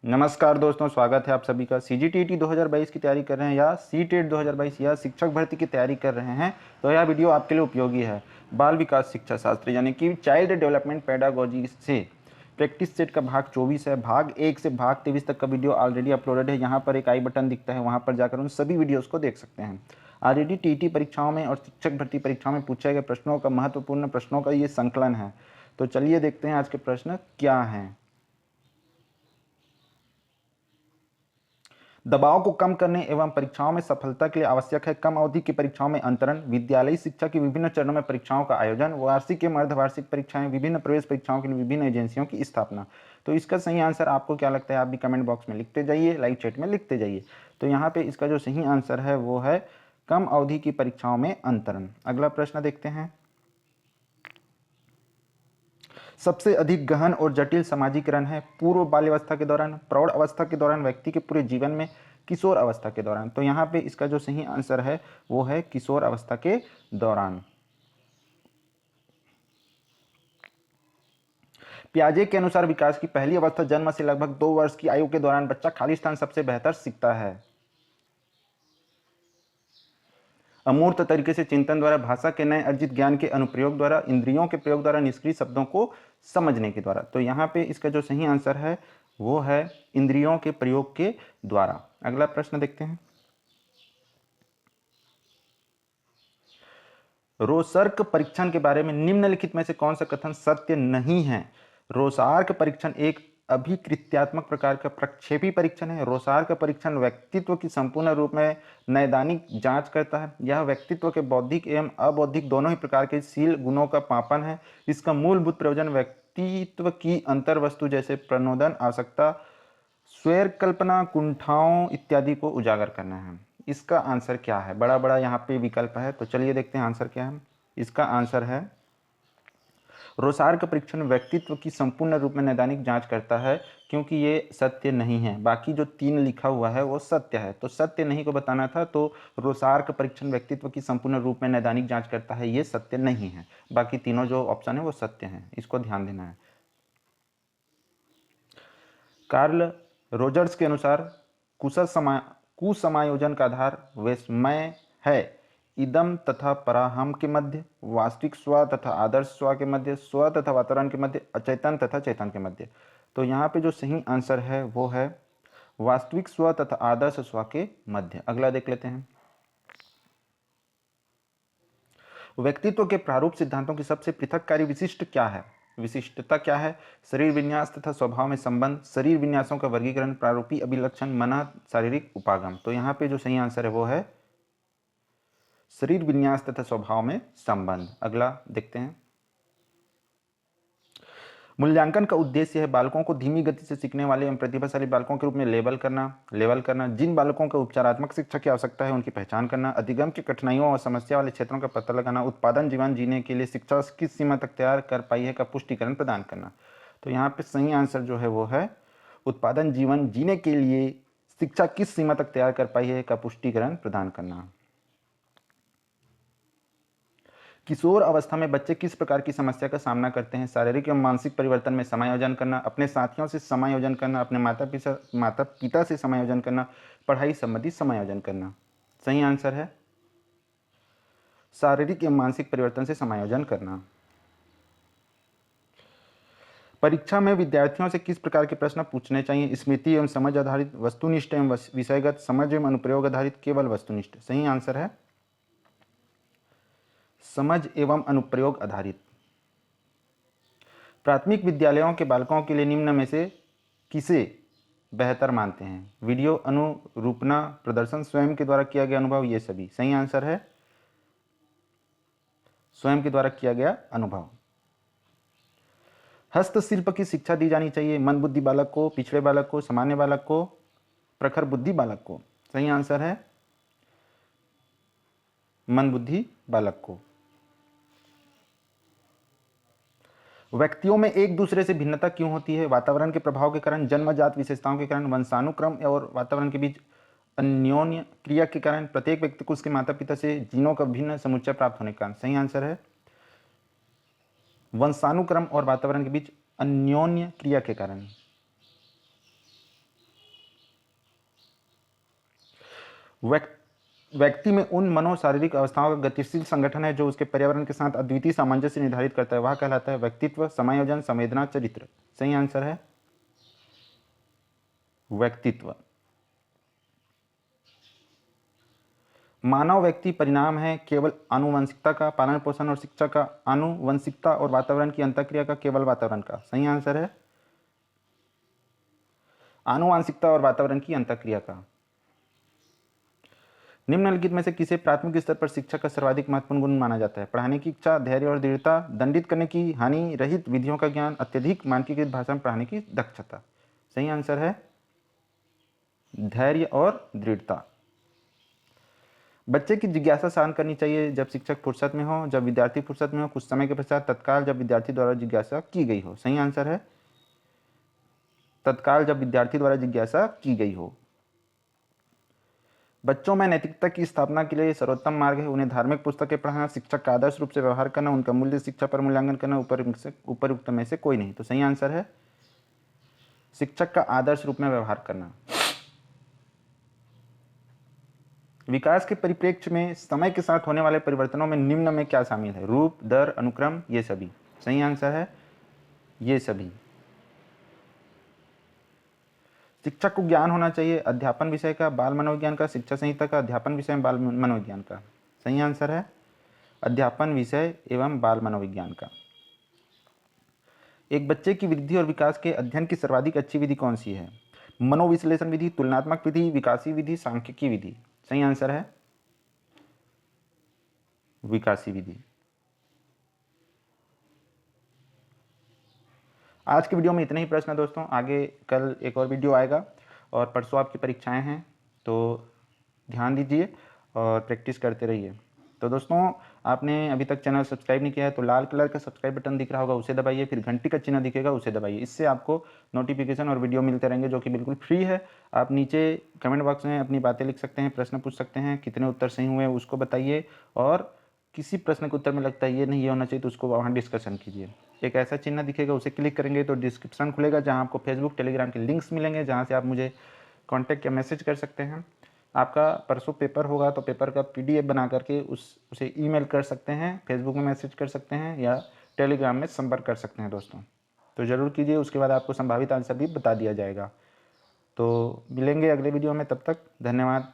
नमस्कार दोस्तों, स्वागत है आप सभी का। सीजीटीटी 2022 की तैयारी कर रहे हैं या सीटेट 2022 या शिक्षक भर्ती की तैयारी कर रहे हैं तो यह वीडियो आपके लिए उपयोगी है। बाल विकास शिक्षा शास्त्र यानी कि चाइल्ड डेवलपमेंट पेडागोजी से प्रैक्टिस सेट का भाग 24 है। भाग 1 से भाग 23 तक का वीडियो ऑलरेडी अपलोडेड है। यहाँ पर एक आई बटन दिखता है, वहाँ पर जाकर उन सभी वीडियोज़ को देख सकते हैं। ऑलरेडी टीटी परीक्षाओं में और शिक्षक भर्ती परीक्षाओं में पूछे गए प्रश्नों का महत्वपूर्ण प्रश्नों का ये संकलन है। तो चलिए देखते हैं आज के प्रश्न क्या हैं। दबाव को कम करने एवं परीक्षाओं में सफलता के लिए आवश्यक है कम अवधि की परीक्षाओं में अंतरण, विद्यालयी शिक्षा की विभिन्न चरणों में परीक्षाओं का आयोजन, वार्षिक एवं अर्धवार्षिक परीक्षाएं, विभिन्न प्रवेश परीक्षाओं के लिए विभिन्न एजेंसियों की स्थापना। तो इसका सही आंसर आपको क्या लगता है, आप भी कमेंट बॉक्स में लिखते जाइए, लाइव चैट में लिखते जाइए। तो यहाँ पे इसका जो सही आंसर है वो है कम अवधि की परीक्षाओं में अंतरण। अगला प्रश्न देखते हैं। सबसे अधिक गहन और जटिल समाजीकरण है पूर्व बाल्यावस्था के दौरान, प्रौढ़ अवस्था के दौरान, व्यक्ति के पूरे जीवन में, किशोर अवस्था के दौरान। तो यहाँ पे इसका जो सही आंसर है वो है किशोर अवस्था के दौरान। पियाजे के अनुसार विकास की पहली अवस्था जन्म से लगभग 2 वर्ष की आयु के दौरान बच्चा खाली स्थान सबसे बेहतर सीखता है। अमूर्त तरीके से चिंतन द्वारा, भाषा के नए अर्जित ज्ञान के अनुप्रयोग द्वारा, इंद्रियों के प्रयोग द्वारा, निष्क्रिय शब्दों को समझने के द्वारा। तो यहाँ पे इसका जो सही आंसर है वो है इंद्रियों के प्रयोग के द्वारा। अगला प्रश्न देखते हैं। रोसर्क परीक्षण के बारे में निम्नलिखित में से कौन सा कथन सत्य नहीं है। रोसार्क परीक्षण एक अभिकृत्यात्मक प्रकार का प्रक्षेपी परीक्षण है। रोसार्क परीक्षण व्यक्तित्व की संपूर्ण रूप में नैदानिक जांच करता है। यह व्यक्तित्व के बौद्धिक एवं अबौद्धिक दोनों ही प्रकार के शील गुणों का मापन है। इसका मूलभूत प्रयोजन व्यक्तित्व की अंतर्वस्तु जैसे प्रनोदन, आवश्यकता, स्वैर कल्पना, कुंठाओं इत्यादि को उजागर करना है। इसका आंसर क्या है, बड़ा बड़ा यहाँ पे विकल्प है, तो चलिए देखते हैं आंसर क्या है। इसका आंसर है रोसार्क परीक्षण व्यक्तित्व की संपूर्ण रूप में नैदानिक जांच करता है, क्योंकि ये सत्य नहीं है। बाकी जो 3 लिखा हुआ है वो सत्य है, तो सत्य नहीं को बताना था। तो रोसार्क परीक्षण व्यक्तित्व की संपूर्ण रूप में नैदानिक जांच करता है, ये सत्य नहीं है। बाकी तीनों जो ऑप्शन है वो सत्य हैं, इसको ध्यान देना है। कार्ल रोजर्स के अनुसार कुसमायोजन का आधार वैषम्य है। इदम तथा पराहम के मध्य, वास्तविक स्व तथा आदर्श स्व के मध्य, स्व तथा वातावरण के मध्य, अचेतन तथा चेतन के मध्य। तो यहाँ पे जो सही आंसर है वो है वास्तविक स्व तथा आदर्श स्व के मध्य। अगला देख लेते हैं। व्यक्तित्व के प्रारूप सिद्धांतों की सबसे पृथककारी विशिष्ट क्या है। विशिष्टता क्या है। शरीर विन्यास तथा स्वभाव में संबंध, शरीर विन्यासों का वर्गीकरण, प्रारूपी अभिलक्षण, मन शारीरिक उपागम। तो यहाँ पे जो सही आंसर है वो है शरीर विन्यास तथा स्वभाव में संबंध। अगला देखते हैं। मूल्यांकन का उद्देश्य है बालकों को धीमी गति से सीखने वाले एवं प्रतिभाशाली बालकों के रूप में लेबल करना, जिन बालकों को उपचारात्मक शिक्षा की आवश्यकता है उनकी पहचान करना, अधिगम की कठिनाइयों और समस्या वाले क्षेत्रों का पता लगाना, उत्पादन जीवन जीने के लिए शिक्षा किस सीमा तक तैयार कर पाई है का पुष्टिकरण प्रदान करना। तो यहाँ पे सही आंसर जो है वो है उत्पादन जीवन जीने के लिए शिक्षा किस सीमा तक तैयार कर पाई है का पुष्टिकरण प्रदान करना। किशोर अवस्था में बच्चे किस प्रकार की समस्या का सामना करते हैं। शारीरिक एवं मानसिक परिवर्तन में समायोजन करना, अपने साथियों से समायोजन करना, अपने माता पिता से समायोजन करना, पढ़ाई संबंधी समायोजन करना। सही आंसर है शारीरिक एवं मानसिक परिवर्तन से समायोजन करना। परीक्षा में विद्यार्थियों से किस प्रकार के प्रश्न पूछने चाहिए। स्मृति एवं समझ आधारित, वस्तुनिष्ठ एवं विषयगत, समझ एवं अनुप्रयोग आधारित, केवल वस्तुनिष्ठ। सही आंसर है समझ एवं अनुप्रयोग आधारित। प्राथमिक विद्यालयों के बालकों के लिए निम्न में से किसे बेहतर मानते हैं। वीडियो अनुरूपणा, प्रदर्शन, स्वयं के द्वारा किया गया अनुभव, ये सभी। सही आंसर है स्वयं के द्वारा किया गया अनुभव। हस्तशिल्प की शिक्षा दी जानी चाहिए मंद बुद्धि बालक को, पिछड़े बालक को, सामान्य बालक को, प्रखर बुद्धि बालक को। सही आंसर है मंद बुद्धि बालक को। व्यक्तियों में एक दूसरे से भिन्नता क्यों होती है। वातावरण के प्रभाव के कारण, जन्मजात विशेषताओं के कारण, वंशानुक्रम और वातावरण के बीच अन्योन्य क्रिया के कारण, प्रत्येक व्यक्ति को उसके माता पिता से जीनों का भिन्न समुच्चय प्राप्त होने के कारण। सही आंसर है वंशानुक्रम और वातावरण के बीच अन्योन्य क्रिया के कारण। व्यक्ति में उन मनोशारीरिक अवस्थाओं का गतिशील संगठन है जो उसके पर्यावरण के साथ अद्वितीय सामंजस्य निर्धारित करता है, वह कहलाता है व्यक्तित्व, समायोजन, संवेदना, चरित्र। सही आंसर है व्यक्तित्व। मानव व्यक्ति परिणाम है केवल आनुवंशिकता का, पालन पोषण और शिक्षा का, आनुवंशिकता और वातावरण की अंतःक्रिया का, केवल वातावरण का। सही आंसर है आनुवंशिकता और वातावरण की अंतःक्रिया का। निम्नलिखित में से किसे प्राथमिक स्तर पर शिक्षा का सर्वाधिक महत्वपूर्ण गुण माना जाता है? पढ़ाने की इच्छा, धैर्य और दृढ़ता, दंडित करने की हानि रहित विधियों का ज्ञान, अत्यधिक मानकीकृत भाषा में पढ़ाने की दक्षता। सही आंसर है धैर्य और दृढ़ता। बच्चे की जिज्ञासा शांत करनी चाहिए जब शिक्षक फुर्सत में हो, जब विद्यार्थी फुर्सत में हो, कुछ समय के पश्चात, तत्काल जब विद्यार्थी द्वारा जिज्ञासा की गई हो। सही आंसर है तत्काल जब विद्यार्थी द्वारा जिज्ञासा की गई हो। बच्चों में नैतिकता की स्थापना के लिए सर्वोत्तम मार्ग है उन्हें धार्मिक पुस्तकें पढ़ाना, शिक्षक का आदर्श रूप से व्यवहार करना, उनका मूल्य शिक्षा पर मूल्यांकन करना, उपयुक्त में से कोई नहीं। तो सही आंसर है शिक्षक का आदर्श रूप में व्यवहार करना। विकास के परिप्रेक्ष्य में समय के साथ होने वाले परिवर्तनों में निम्न में क्या शामिल है? रूप, दर, अनुक्रम, ये सभी। सही आंसर है ये सभी। शिक्षक को ज्ञान होना चाहिए अध्यापन विषय का, बाल मनोविज्ञान का, शिक्षा संहिता का, अध्यापन विषय में बाल मनोविज्ञान का। सही आंसर है अध्यापन विषय एवं बाल मनोविज्ञान का। एक बच्चे की वृद्धि और विकास के अध्ययन की सर्वाधिक अच्छी विधि कौन सी है? मनोविश्लेषण विधि, तुलनात्मक विधि, विकासी विधि, सांख्यिकी विधि। सही आंसर है विकासी विधि। आज की वीडियो में इतने ही प्रश्न है दोस्तों। आगे कल एक और वीडियो आएगा और परसों आपकी परीक्षाएं हैं, तो ध्यान दीजिए और प्रैक्टिस करते रहिए। तो दोस्तों, आपने अभी तक चैनल सब्सक्राइब नहीं किया है तो लाल कलर का सब्सक्राइब बटन दिख रहा होगा, उसे दबाइए, फिर घंटी का चिन्ह दिखेगा, उसे दबाइए। इससे आपको नोटिफिकेशन और वीडियो मिलते रहेंगे जो कि बिल्कुल फ्री है। आप नीचे कमेंट बॉक्स में अपनी बातें लिख सकते हैं, प्रश्न पूछ सकते हैं, कितने उत्तर सही हुए उसको बताइए, और किसी प्रश्न के उत्तर में लगता है ये नहीं ये होना चाहिए तो उसको वहाँ डिस्कशन कीजिए। एक ऐसा चिन्ह दिखेगा, उसे क्लिक करेंगे तो डिस्क्रिप्शन खुलेगा जहाँ आपको फेसबुक, टेलीग्राम के लिंक्स मिलेंगे जहाँ से आप मुझे कॉन्टैक्ट या मैसेज कर सकते हैं। आपका परसों पेपर होगा तो पेपर का PDF बना करके उसे ईमेल कर सकते हैं, फेसबुक में मैसेज कर सकते हैं या टेलीग्राम में संपर्क कर सकते हैं दोस्तों। तो ज़रूर कीजिए, उसके बाद आपको संभावित आंसर भी बता दिया जाएगा। तो मिलेंगे अगले वीडियो में, तब तक धन्यवाद।